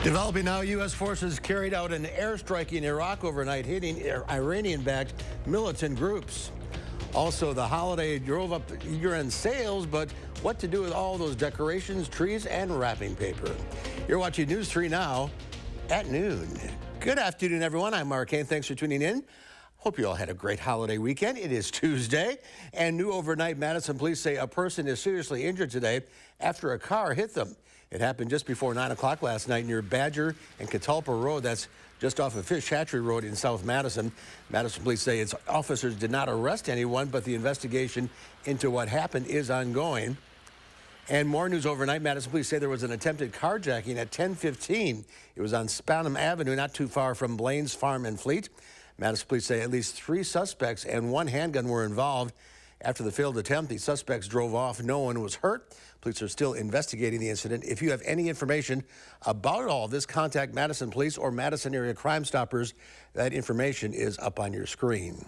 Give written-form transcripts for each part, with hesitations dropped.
Developing now, U.S. forces carried out an airstrike in Iraq overnight, hitting Iranian-backed militant groups. Also, the holiday drove up year-end sales, but what to do with all those decorations, trees, and wrapping paper? You're watching News 3 now at noon. Good afternoon, everyone. I'm Mark Kane. Thanks for tuning in. Hope you all had a great holiday weekend. It is Tuesday, and new overnight, Madison police say a person is seriously injured today after a car hit them. It happened just before 9 o'clock last night near Badger and Catalpa Road. That's just off of Fish Hatchery Road in South Madison. Madison police say its officers did not arrest anyone, but the investigation into what happened is ongoing. And more news overnight. Madison police say there was an attempted carjacking at 10:15. It was on Spanham Avenue, not too far from Blaine's Farm and Fleet. Madison police say at least 3 suspects and 1 handgun were involved. After the failed attempt, the suspects drove off. No one was hurt. Police are still investigating the incident. If you have any information about all this, contact Madison Police or Madison Area Crime Stoppers. That information is up on your screen.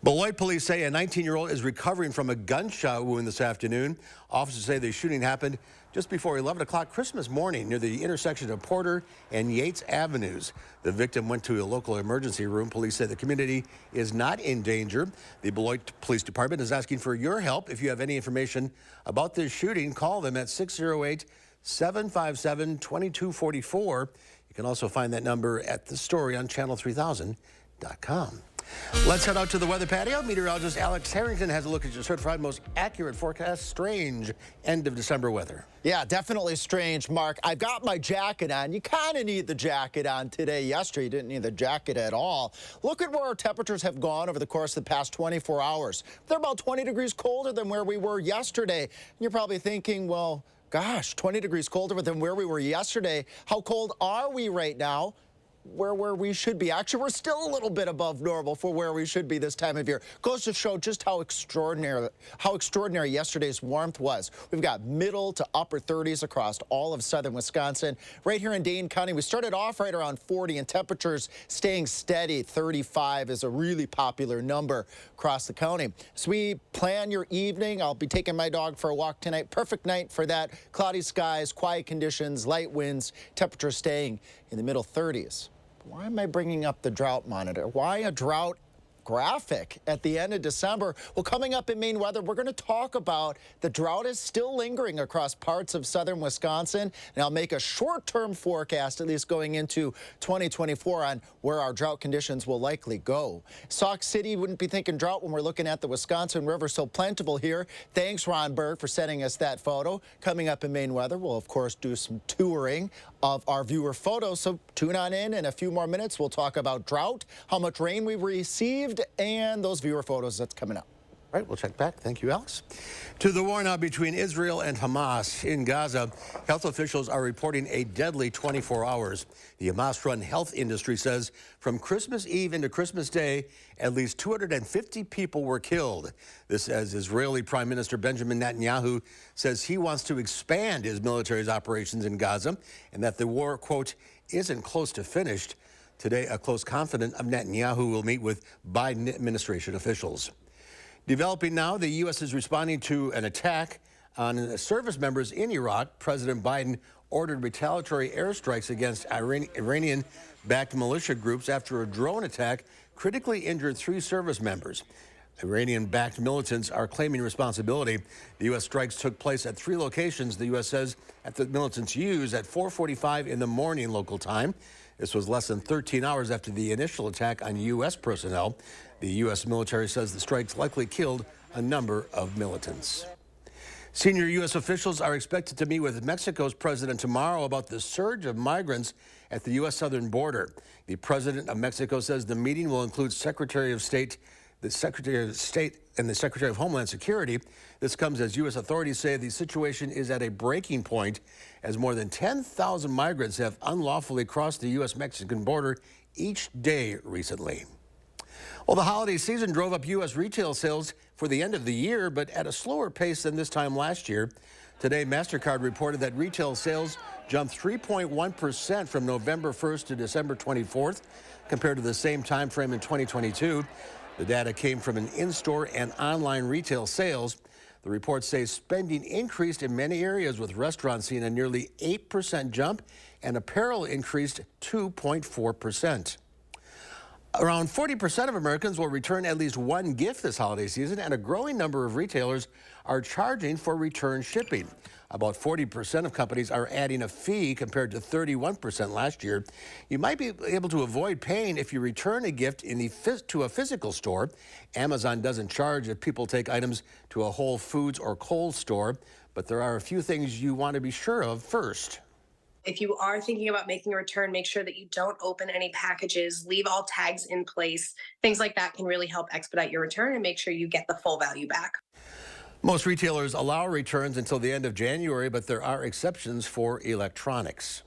Beloit police say a 19-year-old is recovering from a gunshot wound this afternoon. Officers say the shooting happened just before 11 o'clock Christmas morning near the intersection of Porter and Yates Avenues. The victim went to a local emergency room. Police say the community is not in danger. The Beloit Police Department is asking for your help. If you have any information about this shooting, call them at 608-757-2244. You can also find that number at the story on channel3000.com. Let's head out to the weather patio. Meteorologist Alex Harrington has a look at your certified most accurate forecast. Strange end of December weather. Yeah, definitely strange, Mark. I've got my jacket on. You kind of need the jacket on today. Yesterday, you didn't need the jacket at all. Look at where our temperatures have gone over the course of the past 24 hours. They're about 20 degrees colder than where we were yesterday. And you're probably thinking, well, gosh, 20 degrees colder than where we were yesterday. How cold are we right now? Where we should be. Actually, we're still a little bit above normal for where we should be this time of year. Goes to show just how extraordinary yesterday's warmth was. We've got middle to upper 30s across all of southern Wisconsin. Right here in Dane County, we started off right around 40 and temperatures staying steady. 35 is a really popular number across the county. So we plan your evening. I'll be taking my dog for a walk tonight. Perfect night for that. Cloudy skies, quiet conditions, light winds, temperatures staying in the middle 30s. Why am I bringing up the drought monitor? Why a drought graphic at the end of December? Well, coming up in Maine weather, we're going to talk about the drought is still lingering across parts of southern Wisconsin, and I'll make a short-term forecast, at least going into 2024, on where our drought conditions will likely go. Sauk City wouldn't be thinking drought when we're looking at the Wisconsin River so plentiful here. Thanks, Ron Berg, for sending us that photo. Coming up in Maine weather, we'll, of course, do some touring of our viewer photos, so tune on in a few more minutes. We'll talk about drought, how much rain we've received, and those viewer photos that's coming up. All right, we'll check back. Thank you, Alex. To the war now between Israel and Hamas in Gaza, health officials are reporting a deadly 24 hours. The Hamas-run health industry says from Christmas Eve into Christmas Day, at least 250 people were killed. This as Israeli Prime Minister Benjamin Netanyahu says he wants to expand his military's operations in Gaza and that the war, quote, isn't close to finished. Today, a close confidant of Netanyahu will meet with Biden administration officials. Developing now, the U.S. is responding to an attack on service members in Iraq. President Biden ordered retaliatory airstrikes against Iranian-backed militia groups after a drone attack critically injured 3 service members. Iranian-backed militants are claiming responsibility. The U.S. strikes took place at 3 locations, the U.S. says, at the militants used at 4:45 in the morning local time. This was less than 13 hours after the initial attack on U.S. personnel. The U.S. military says the strikes likely killed a number of militants. Senior U.S. officials are expected to meet with Mexico's president tomorrow about the surge of migrants at the U.S. southern border. The president of Mexico says the meeting will include the Secretary of State and the Secretary of Homeland Security. This comes as U.S. authorities say the situation is at a breaking point as more than 10,000 migrants have unlawfully crossed the U.S.-Mexican border each day recently. Well, the holiday season drove up U.S. retail sales for the end of the year, but at a slower pace than this time last year. Today, MasterCard reported that retail sales jumped 3.1% from November 1st to December 24th compared to the same time frame in 2022. The data came from an in-store and online retail sales. The report says spending increased in many areas, with restaurants seeing a nearly 8% jump and apparel increased 2.4%. Around 40% of Americans will return at least one gift this holiday season, and a growing number of retailers are charging for return shipping. About 40% of companies are adding a fee compared to 31% last year. You might be able to avoid paying if you return a gift to a physical store. Amazon doesn't charge if people take items to a Whole Foods or Kohl's store, but there are a few things you want to be sure of first. If you are thinking about making a return, make sure that you don't open any packages, leave all tags in place. Things like that can really help expedite your return and make sure you get the full value back. Most retailers allow returns until the end of January, but there are exceptions for electronics.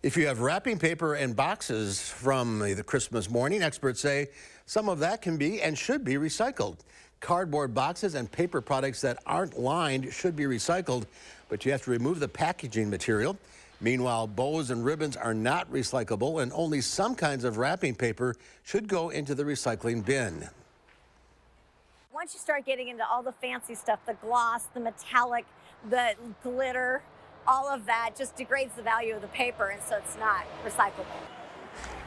If you have wrapping paper and boxes from the Christmas morning, experts say some of that can be and should be recycled. Cardboard boxes and paper products that aren't lined should be recycled, but you have to remove the packaging material. Meanwhile, bows and ribbons are not recyclable, and only some kinds of wrapping paper should go into the recycling bin. Once you start getting into all the fancy stuff, the gloss, the metallic, the glitter, all of that just degrades the value of the paper, and so it's not recyclable.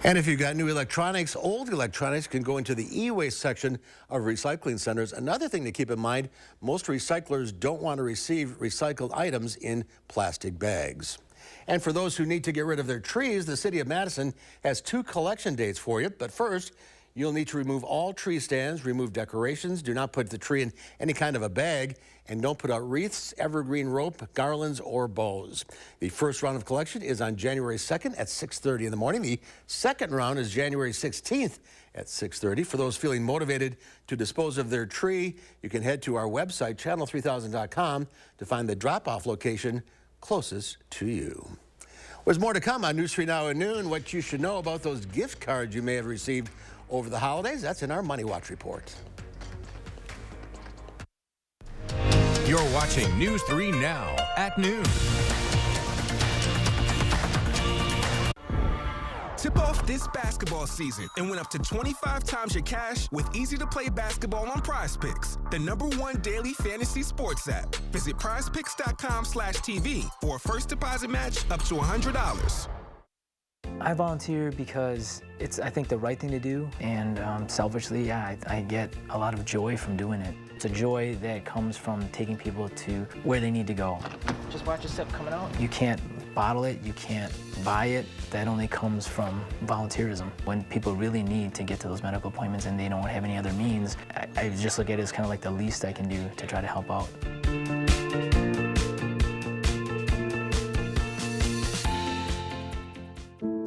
And if you've got new electronics, old electronics can go into the e-waste section of recycling centers. Another thing to keep in mind, most recyclers don't want to receive recycled items in plastic bags. And for those who need to get rid of their trees, the city of Madison has 2 collection dates for you. But first, you'll need to remove all tree stands, remove decorations, do not put the tree in any kind of a bag, and don't put out wreaths, evergreen rope, garlands, or bows. The first round of collection is on January 2nd at 6:30 in the morning. The second round is January 16th at 6:30. For those feeling motivated to dispose of their tree, you can head to our website, channel3000.com, to find the drop-off location closest to you. There's more to come on News 3 Now at noon. What you should know about those gift cards you may have received over the holidays, that's in our Money Watch report. You're watching News 3 Now at noon. Tip off this basketball season and win up to 25 times your cash with easy-to-play basketball on PrizePicks, the #1 daily fantasy sports app. Visit prizepicks.com/TV for a first deposit match up to $100. I volunteer because it's, I think, the right thing to do, and selfishly, I get a lot of joy from doing it. It's a joy that comes from taking people to where they need to go. Just watch your step coming out. You can't bottle it, you can't buy it. That only comes from volunteerism. When people really need to get to those medical appointments and they don't have any other means, I just look at it as kind of like the least I can do to try to help out.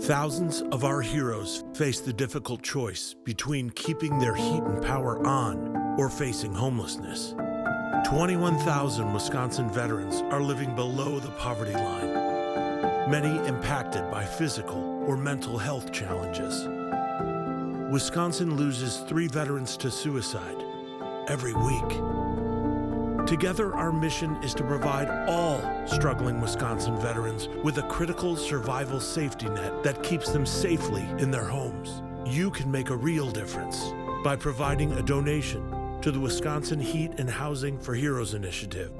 Thousands of our heroes face the difficult choice between keeping their heat and power on or facing homelessness. 21,000 Wisconsin veterans are living below the poverty line, many impacted by physical or mental health challenges. Wisconsin loses 3 veterans to suicide every week. Together, our mission is to provide all struggling Wisconsin veterans with a critical survival safety net that keeps them safely in their homes. You can make a real difference by providing a donation to the Wisconsin Heat and Housing for Heroes initiative,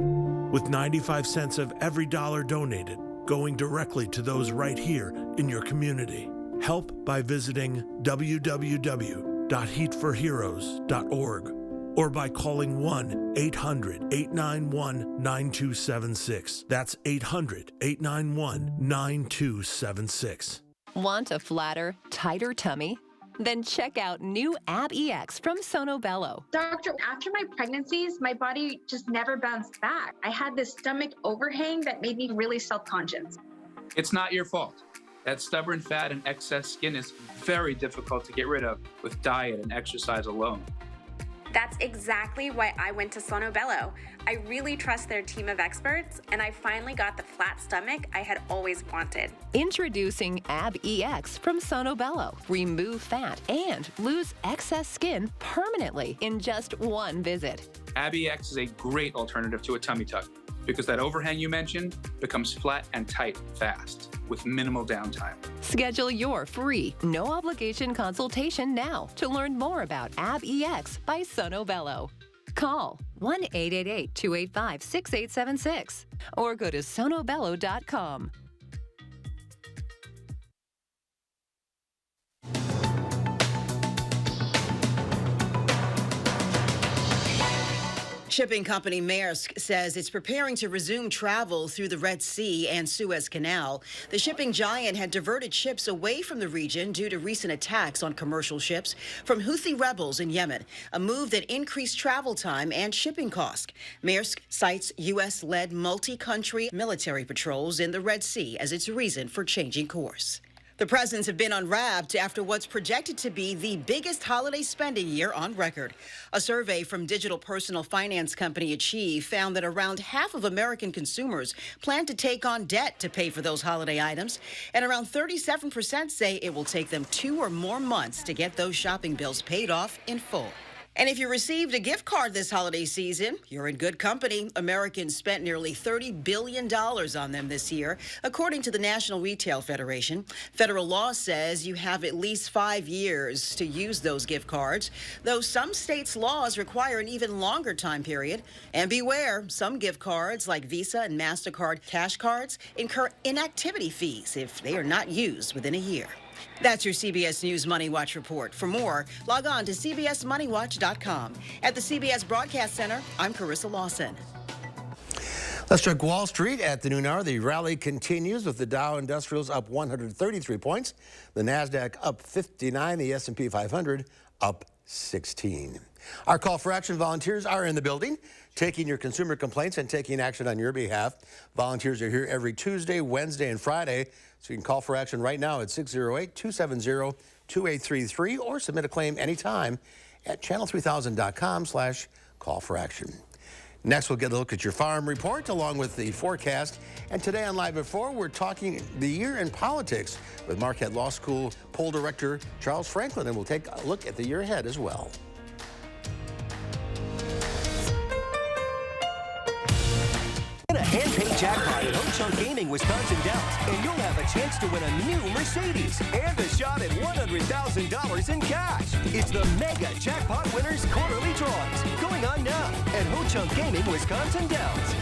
with 95 cents of every dollar donated going directly to those right here in your community. Help by visiting www.heatforheroes.org. or by calling 1-800-891-9276. That's 800-891-9276. Want a flatter, tighter tummy? Then check out new AbEX from Sono Bello. Doctor, after my pregnancies, my body just never bounced back. I had this stomach overhang that made me really self-conscious. It's not your fault. That stubborn fat and excess skin is very difficult to get rid of with diet and exercise alone. That's exactly why I went to Sono Bello. I really trust their team of experts, and I finally got the flat stomach I had always wanted. Introducing AbEX from Sono Bello. Remove fat and lose excess skin permanently in just one visit. AbEX is a great alternative to a tummy tuck because that overhang you mentioned becomes flat and tight fast with minimal downtime. Schedule your free, no-obligation consultation now to learn more about AbEX by Sono Bello. Call 1-888-285-6876 or go to sonobello.com. Shipping company Maersk says it's preparing to resume travel through the Red Sea and Suez Canal. The shipping giant had diverted ships away from the region due to recent attacks on commercial ships from Houthi rebels in Yemen, a move that increased travel time and shipping costs. Maersk cites U.S.-led multi-country military patrols in the Red Sea as its reason for changing course. The presents have been unwrapped after what's projected to be the biggest holiday spending year on record. A survey from digital personal finance company Achieve found that around half of American consumers plan to take on debt to pay for those holiday items, and around 37% say it will take them 2 or more months to get those shopping bills paid off in full. And if you received a gift card this holiday season, you're in good company. Americans spent nearly $30 billion on them this year, according to the National Retail Federation. Federal law says you have at least 5 years to use those gift cards, though some states' laws require an even longer time period. And beware, some gift cards, like Visa and MasterCard cash cards, incur inactivity fees if they are not used within a year. That's your CBS News Money Watch report. For more, log on to cbsmoneywatch.com. At the CBS Broadcast Center, I'm Carissa Lawson. Let's check Wall Street at the noon hour. The rally continues with the Dow Industrials up 133 points, the NASDAQ up 59, the S&P 500 up 16. Our call for action volunteers are in the building, taking your consumer complaints and taking action on your behalf. Volunteers are here every Tuesday, Wednesday, and Friday, so you can call for action right now at 608-270-2833 or submit a claim anytime at channel3000.com/call-for-action. Next, we'll get a look at your farm report along with the forecast. And today on Live at 4, we're talking the year in politics with Marquette Law School poll director Charles Franklin, and we'll take a look at the year ahead as well. Get a hand-paid jackpot at Ho Chunk Gaming Wisconsin Dells, and you'll have a chance to win a new Mercedes and a shot at $100,000 in cash. It's the Mega Jackpot Winners Quarterly Drawings going on now at Ho Chunk Gaming Wisconsin Dells.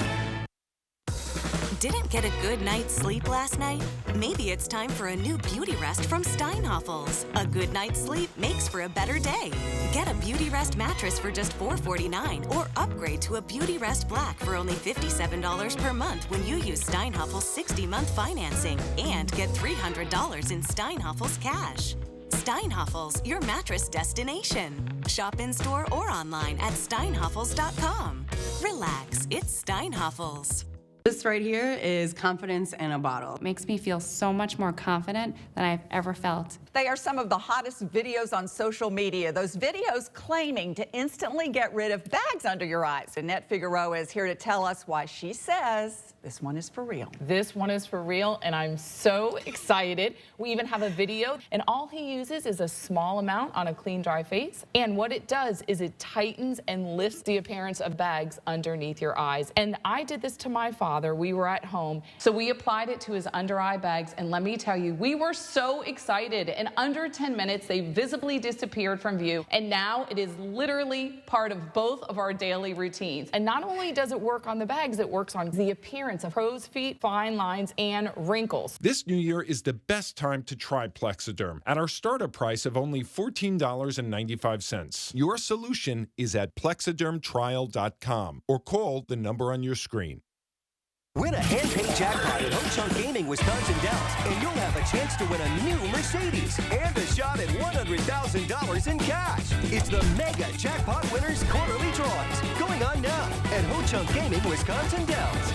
Didn't get a good night's sleep last night? Maybe it's time for a new beauty rest from Steinhoffels. A good night's sleep makes for a better day. Get a Beauty Rest mattress for just $449 or upgrade to a Beauty Rest Black for only $57 per month when you use Steinhoffels 60-month financing and get $300 in Steinhoffels cash. Steinhoffels, your mattress destination. Shop in-store or online at steinhoffels.com. Relax, it's Steinhoffels. This right here is confidence in a bottle. It makes me feel so much more confident than I've ever felt. They are some of the hottest videos on social media. Those videos claiming to instantly get rid of bags under your eyes. Annette Figueroa is here to tell us why she says this one is for real. This one is for real, and I'm so excited. We even have a video, and all he uses is a small amount on a clean, dry face. And what it does is it tightens and lifts the appearance of bags underneath your eyes. And I did this to my father. We were at home, so we applied it to his under eye bags, and let me tell you, we were so excited. In under 10 minutes, they visibly disappeared from view, and now it is literally part of both of our daily routines. And not only does it work on the bags, it works on the appearance of crow's feet, fine lines, and wrinkles. This new year is the best time to try Plexiderm at our startup price of only $14.95. Your solution is at plexidermtrial.com or call the number on your screen. Win a hand-paid jackpot at Ho Chunk Gaming Wisconsin Dells, and you'll have a chance to win a new Mercedes and a shot at $100,000 in cash. It's the Mega Jackpot Winners Quarterly Drawings going on now at Ho Chunk Gaming Wisconsin Dells.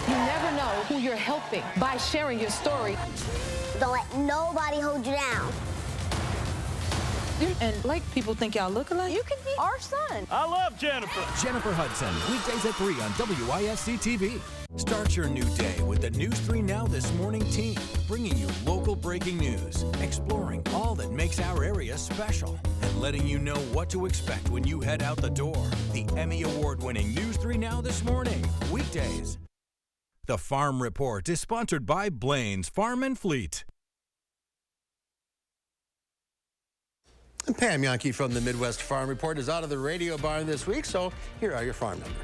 You never know who you're helping by sharing your story. Don't let nobody hold you down. And like people think y'all look alike. You can be our son. I love Jennifer. Jennifer Hudson, weekdays at 3 on WISC-TV. Start your new day with the News 3 Now This Morning team, bringing you local breaking news, exploring all that makes our area special, and letting you know what to expect when you head out the door. The Emmy Award-winning News 3 Now This Morning, weekdays. The Farm Report is sponsored by Blaine's Farm and Fleet. And Pam Yankee from the Midwest Farm Report is out of the radio barn this week, so here are your farm numbers.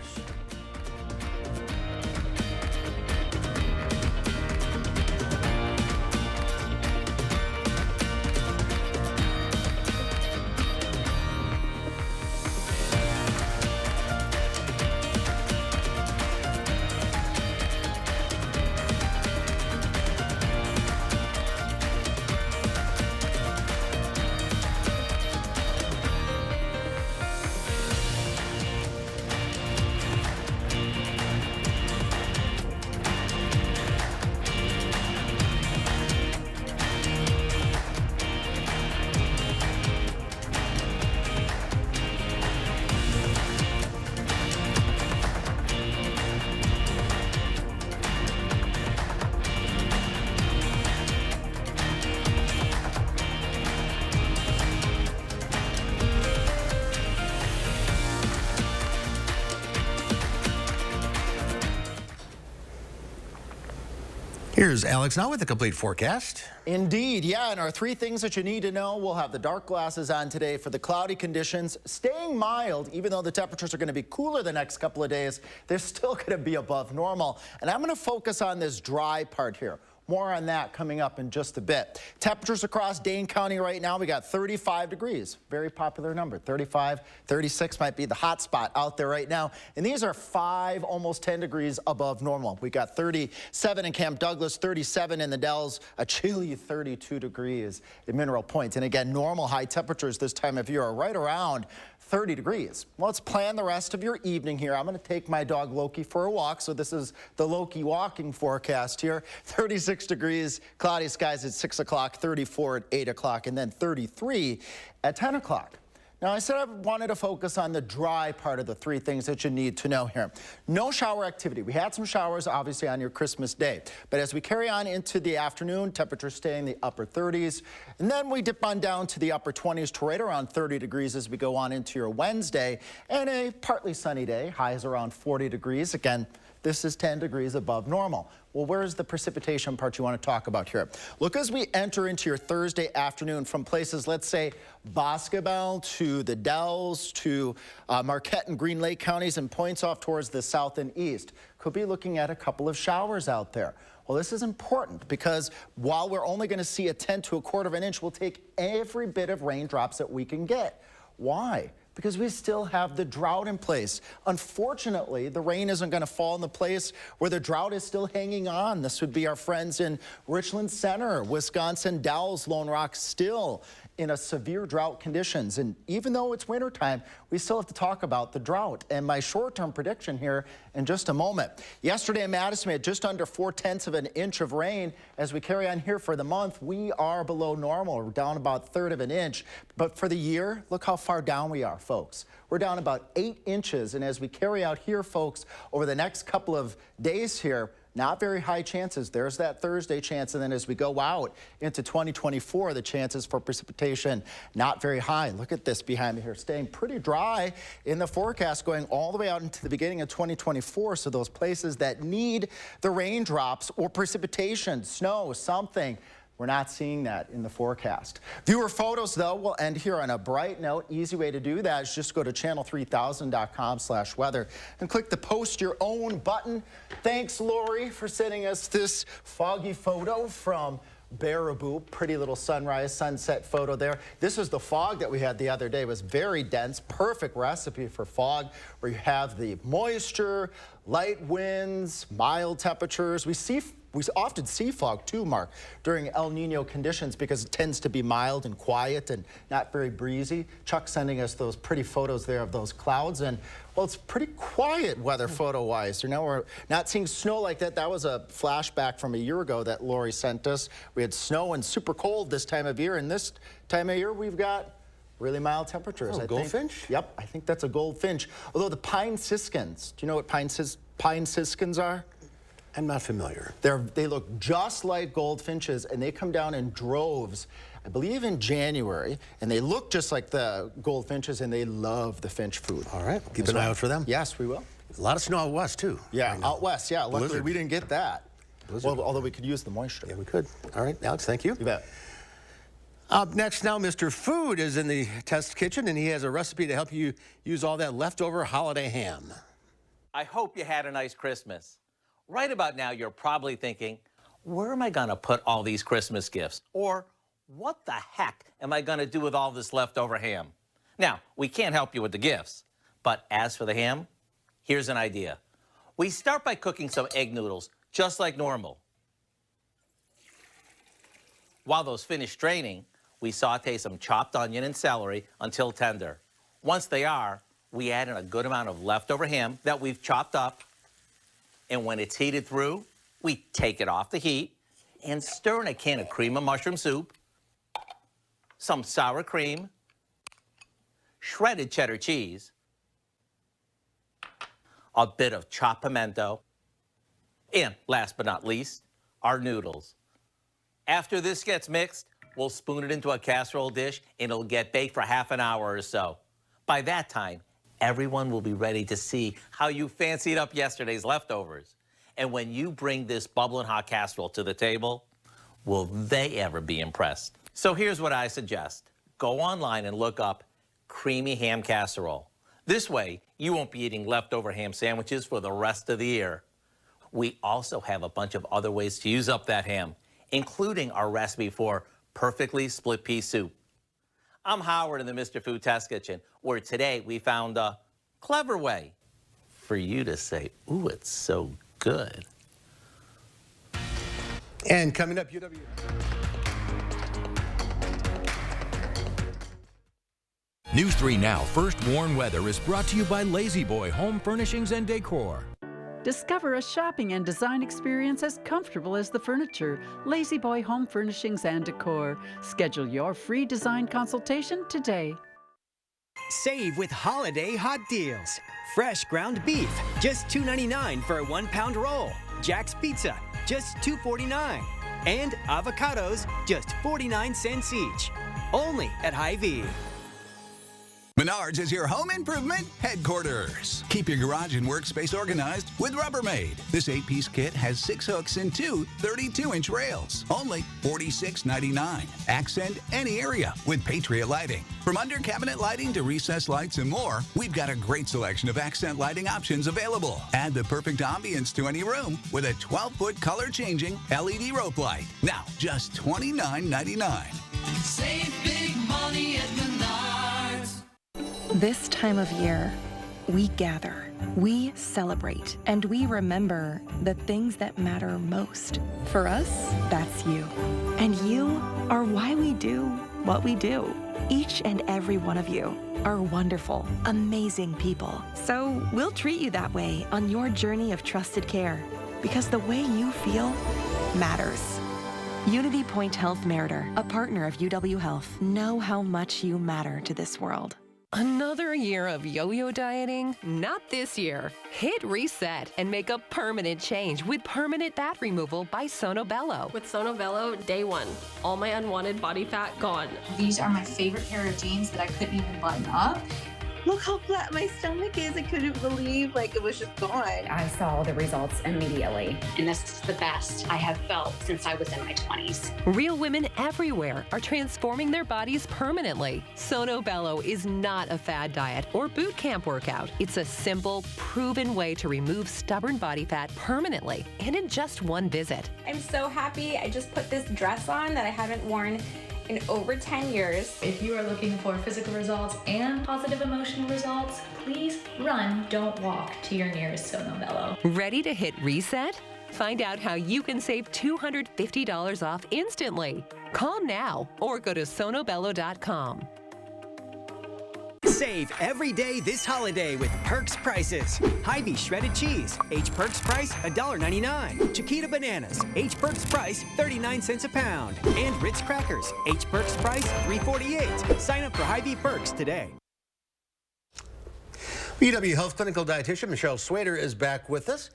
Here's Alex now with a complete forecast. Indeed, yeah, and our 3 things that you need to know, we'll have the dark glasses on today for the cloudy conditions, staying mild, even though the temperatures are going to be cooler the next couple of days, they're still going to be above normal. And I'm going to focus on this dry part here. More on that coming up in just a bit. Temperatures across Dane County right now, we got 35 degrees. Very popular number. 35, 36 might be the hot spot out there right now. And these are 5, almost 10 degrees above normal. We got 37 in Camp Douglas, 37 in the Dells, a chilly 32 degrees in Mineral Point. And again, normal high temperatures this time of year are right around 30 degrees. Well, let's plan the rest of your evening here. I'm going to take my dog Loki for a walk. So this is the Loki walking forecast here. 36 degrees, cloudy skies at 6 o'clock, 34 at 8 o'clock, and then 33 at 10 o'clock. Now, I said I wanted to focus on the dry part of the 3 things that you need to know here. No shower activity. We had some showers, obviously, on your Christmas day. But as we carry on into the afternoon, temperatures stay in the upper 30s. And then we dip on down to the upper 20s to right around 30 degrees as we go on into your Wednesday. And a partly sunny day, highs around 40 degrees. Again, this is 10 degrees above normal. Well, where's the precipitation part you want to talk about here? Look, as we enter into your Thursday afternoon from places, let's say, Boscobel to the Dells to Marquette and Green Lake counties and points off towards the south and east. Could be looking at a couple of showers out there. Well, this is important because while we're only going to see a 1/10 to a 1/4 of an inch, we'll take every bit of raindrops that we can get. Why? Because we still have the drought in place. Unfortunately, the rain isn't going to fall in the place where the drought is still hanging on. This would be our friends in Richland Center, Wisconsin, Dalles, Lone Rock, still in a severe drought conditions. And even though it's wintertime, we still have to talk about the drought. And my short-term prediction here in just a moment. Yesterday in Madison, we had just under 4/10 of an inch of rain. As we carry on here for the month, we are below normal. We're down about 1/3 of an inch. But for the year, look how far down we are, folks. We're down about 8 inches. And as we carry out here, folks, over the next couple of days here, not very high chances. There's that Thursday chance. And then as we go out into 2024, the chances for precipitation not very high. Look at this behind me here, staying pretty dry in the forecast going all the way out into the beginning of 2024. So those places that need the raindrops or precipitation, snow, something, we're not seeing that in the forecast. Viewer photos, though, will end here on a bright note. Easy way to do that is just go to channel3000.com/weather and click the post your own button. Thanks, Lori, for sending us this foggy photo from Baraboo. Pretty little sunrise, sunset photo there. This is the fog that we had the other day. It was very dense. Perfect recipe for fog where you have the moisture, light winds, mild temperatures. We often see fog too, Mark, during El Nino conditions because it tends to be mild and quiet and not very breezy. Chuck's sending us those pretty photos there of those clouds, and well, it's pretty quiet weather photo-wise. You know, we're not seeing snow like that. That was a flashback from a year ago that Lori sent us. We had snow and super cold this time of year, and this time of year we've got really mild temperatures. Oh, goldfinch? Yep, I think that's a goldfinch. Although the pine siskins, do you know what pine siskins are? I'm not familiar. They look just like goldfinches, and they come down in droves, I believe in January, and they look just like the goldfinches, and they love the finch food. All right, keep an eye out for them. Yes, we will. A lot of snow out west, too. Yeah, out west, yeah. Luckily, Blizzard. we didn't get that. Well, although we could use the moisture. Yeah, we could. All right, Alex, thank you. You bet. Up next now, Mr. Food is in the test kitchen, and he has a recipe to help you use all that leftover holiday ham. I hope you had a nice Christmas. Right about now, you're probably thinking, where am I going to put all these Christmas gifts? Or what the heck am I going to do with all this leftover ham? Now, we can't help you with the gifts, but as for the ham, here's an idea. We start by cooking some egg noodles, just like normal. While those finish draining, we saute some chopped onion and celery until tender. Once they are, we add in a good amount of leftover ham that we've chopped up. And when it's heated through, we take it off the heat and stir in a can of cream of mushroom soup, some sour cream, shredded cheddar cheese, a bit of chopped pimento, and last but not least, our noodles. After this gets mixed, we'll spoon it into a casserole dish and it'll get baked for half an hour or so. By that time, everyone will be ready to see how you fancied up yesterday's leftovers. And when you bring this bubbling hot casserole to the table, will they ever be impressed? So here's what I suggest. Go online and look up creamy ham casserole. This way, you won't be eating leftover ham sandwiches for the rest of the year. We also have a bunch of other ways to use up that ham, including our recipe for perfectly split pea soup. I'm Howard in the Mr. Food Test Kitchen, where today we found a clever way for you to say, ooh, it's so good. And coming up, UW. News 3 Now First Warn Weather is brought to you by Lazy Boy Home Furnishings and Decor. Discover a shopping and design experience as comfortable as the furniture. Lazy Boy Home Furnishings and Decor. Schedule your free design consultation today. Save with holiday hot deals. Fresh ground beef, just $2.99 for a 1-pound roll. Jack's Pizza, just $2.49. And avocados, just 49 cents each. Only at Hy-Vee. Menards is your home improvement headquarters. Keep your garage and workspace organized with Rubbermaid. This 8-piece kit has 6 hooks and 2 32-inch rails. Only $46.99. Accent any area with Patriot lighting. From under-cabinet lighting to recessed lights and more, we've got a great selection of accent lighting options available. Add the perfect ambience to any room with a 12-foot color-changing LED rope light. Now, just $29.99. Save big money at Menards. This time of year, we gather, we celebrate, and we remember the things that matter most. For us, that's you. And you are why we do what we do. Each and every one of you are wonderful, amazing people. So we'll treat you that way on your journey of trusted care, because the way you feel matters. Unity Point Health Meritor, a partner of UW Health. Know how much you matter to this world. Another year of yo-yo dieting? Not this year. Hit reset and make a permanent change with permanent fat removal by Sono Bello. With Sono Bello, day one, all my unwanted body fat gone. These are my favorite pair of jeans that I couldn't even button up. Look how flat my stomach is. I couldn't believe it was just gone. I saw the results immediately. And this is the best I have felt since I was in my 20s. Real women everywhere are transforming their bodies permanently. Sono Bello is not a fad diet or boot camp workout. It's a simple, proven way to remove stubborn body fat permanently and in just one visit. I'm so happy. I just put this dress on that I haven't worn in over 10 years. If you are looking for physical results and positive emotional results, please run, don't walk to your nearest Sono Bello. Ready to hit reset? Find out how you can save $250 off instantly. Call now or go to sonobello.com. Save every day this holiday with Perks prices. Hy-Vee shredded cheese, H Perks price $1.99. Chiquita bananas, H Perks price 39 cents a pound. And Ritz crackers, H Perks price $3.48. Sign up for Hy-Vee Perks today. UW Health Clinical Dietitian Michelle Swader is back with us.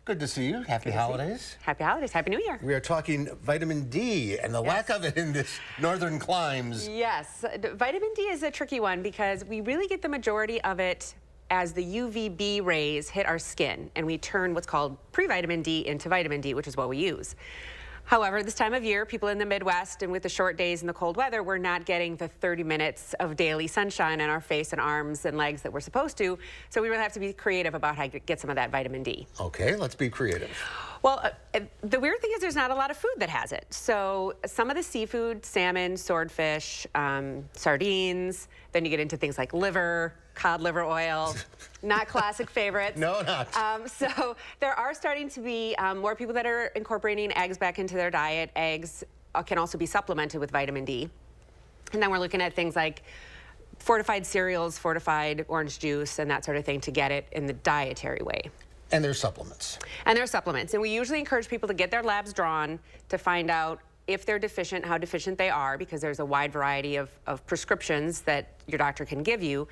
Good to see you. Happy holidays. Happy holidays. Happy New Year. We are talking vitamin D and the lack of it in this northern climes. Yes. Vitamin D is a tricky one because we really get the majority of it as the UVB rays hit our skin and we turn what's called pre-vitamin D into vitamin D, which is what we use. However, this time of year, people in the Midwest and with the short days and the cold weather, we're not getting the 30 minutes of daily sunshine on our face and arms and legs that we're supposed to. So we really have to be creative about how to get some of that vitamin D. Okay, let's be creative. Well, the weird thing is there's not a lot of food that has it. So some of the seafood, salmon, swordfish, sardines, then you get into things like liver, cod liver oil, not classic favorites. No, not. So there are starting to be more people that are incorporating eggs back into their diet. Eggs can also be supplemented with vitamin D. And then we're looking at things like fortified cereals, fortified orange juice, and that sort of thing to get it in the dietary way. And there's supplements. And there's supplements. And we usually encourage people to get their labs drawn to find out if they're deficient, how deficient they are, because there's a wide variety of prescriptions that your doctor can give you.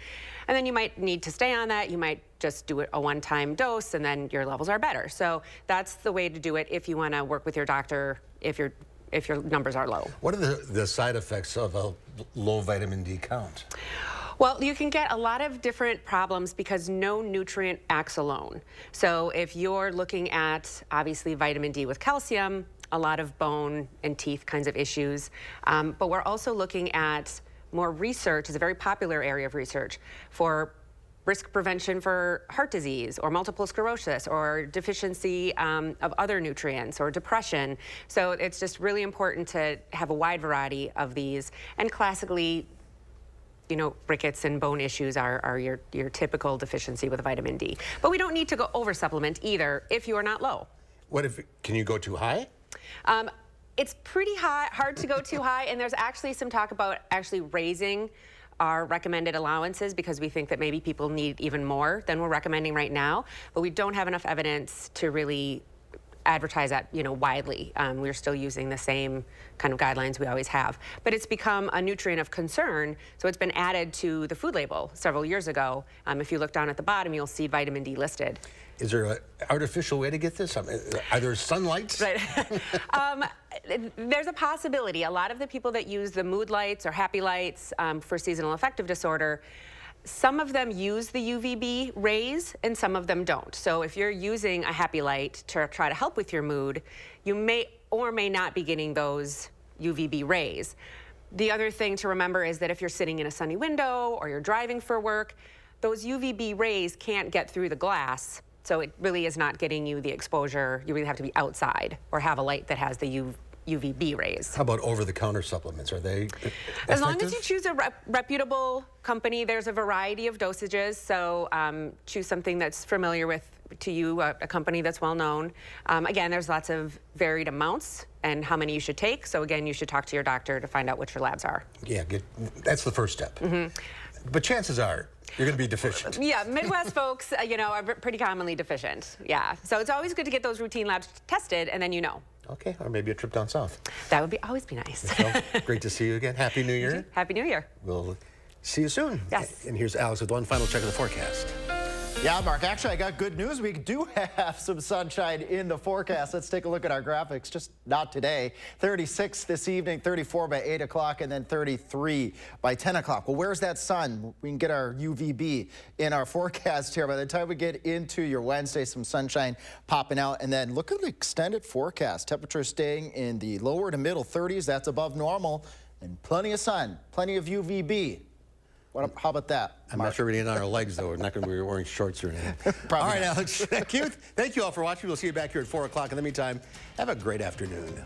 And then you might need to stay on that. You might just do it a one-time dose, and then your levels are better. So that's the way to do it if you want to work with your doctor if your numbers are low. What are the side effects of a low vitamin D count? Well, you can get a lot of different problems because no nutrient acts alone. So if you're looking at, obviously, vitamin D with calcium, a lot of bone and teeth kinds of issues. But we're also looking at more research, is a very popular area of research, for risk prevention for heart disease or multiple sclerosis or deficiency of other nutrients or depression. So it's just really important to have a wide variety of these. And classically, you know, rickets and bone issues are your typical deficiency with vitamin D. But we don't need to go over supplement either if you are not low. What if, can you go too high? It's pretty hard to go too high, and there's actually some talk about actually raising our recommended allowances because we think that maybe people need even more than we're recommending right now, but we don't have enough evidence to really advertise that, you know, widely. We're still using the same kind of guidelines we always have. But it's become a nutrient of concern, so it's been added to the food label several years ago. If you look down at the bottom, you'll see vitamin D listed. Is there an artificial way to get this? Are there sunlights? Right. There's a possibility. A lot of the people that use the mood lights or happy lights for seasonal affective disorder, some of them use the UVB rays and some of them don't. So if you're using a happy light to try to help with your mood, you may or may not be getting those UVB rays. The other thing to remember is that if you're sitting in a sunny window or you're driving for work, those UVB rays can't get through the glass. So it really is not getting you the exposure. You really have to be outside or have a light that has the UVB rays. How about over-the-counter supplements? Are they effective? As long as you choose a reputable company, there's a variety of dosages. So choose something that's familiar to you, a company that's well known. Again, there's lots of varied amounts and how many you should take. So again, you should talk to your doctor to find out what your labs are. Yeah, good. That's the first step. But chances are you're going to be deficient. Yeah, Midwest folks, you know, are pretty commonly deficient. Yeah, so it's always good to get those routine labs tested, and then you know. Okay, or maybe a trip down south. That would always be nice. So, great to see you again. Happy New Year. Happy New Year. We'll see you soon. Yes. And here's Alex with one final check of the forecast. Yeah, Mark, actually, I got good news. We do have some sunshine in the forecast. Let's take a look at our graphics. Just not today. 36 this evening, 34 by 8 o'clock, and then 33 by 10 o'clock. Well, where's that sun? We can get our UVB in our forecast here. By the time we get into your Wednesday, some sunshine popping out. And then look at the extended forecast. Temperatures staying in the lower to middle 30s. That's above normal. And plenty of sun, plenty of UVB. How about that, I'm not sure we need it on our legs, though. We're not going to be wearing shorts or anything. All right, Alex. Thank you. Thank you all for watching. We'll see you back here at 4 o'clock. In the meantime, have a great afternoon.